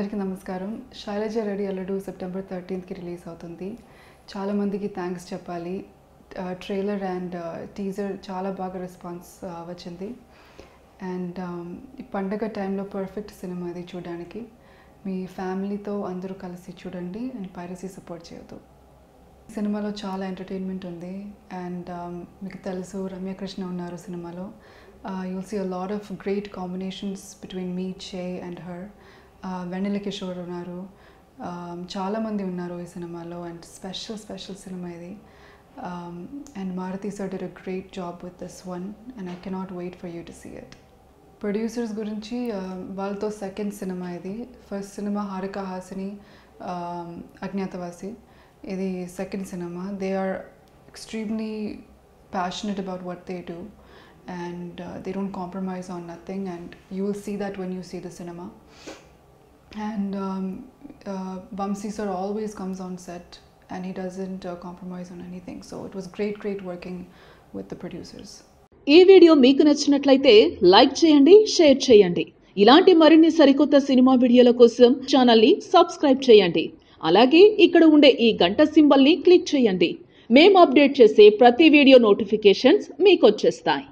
అందరికీ నమస్కారం. శైలజ రెడ్డి అల్లుడు సెప్టెంబర్ 13కి రిలీజ్ అవుతుంది. చాలా మందికి థ్యాంక్స్ చెప్పాలి. ట్రైలర్ అండ్ టీజర్ చాలా బాగా రెస్పాన్స్ వచ్చింది. అండ్ ఈ పండగ టైంలో పర్ఫెక్ట్ సినిమా ఇది చూడడానికి. మీ ఫ్యామిలీతో అందరూ కలిసి చూడండి అండ్ పైరసీ సపోర్ట్ చేయొద్దు. సినిమాలో చాలా ఎంటర్టైన్మెంట్ ఉంది. అండ్ మీకు తెలుసు రమ్యకృష్ణ ఉన్నారు సినిమాలో. You'll see a lot of great combinations between me, Che and her. వెన్నెల కిషోర్ ఉన్నారు, చాలా మంది ఉన్నారు ఈ సినిమాలో. అండ్ స్పెషల్ సినిమా ఇది. And Maruthi sir did a great job with this one and I cannot wait for you to see it. Producers గురించి వాళ్ళతో second cinema ఇది. ఫస్ట్ సినిమా హారిక హాసిని అజ్ఞాతవాసి, ఇది second cinema. They are extremely passionate about what they do and they don't compromise on nothing, and you will see that when you see the cinema. And Vamsi sir always comes on set and he doesn't compromise on anything, so it was great working with the producers. ఈ video మీకు నచ్చినట్లయితే like చేయండి, share చేయండి. ఇలాంటి మరిన్ని సరికొత్త cinema వీడియోల కోసం ఛానల్ ని సబ్స్క్రైబ్ చేయండి. అలాగే ఇక్కడ ఉండే ఈ గంట సింబల్ ని క్లిక్ చేయండి. మేము అప్డేట్ చేసే ప్రతి వీడియో నోటిఫికేషన్స్ మీకు వచ్చేస్తాయి.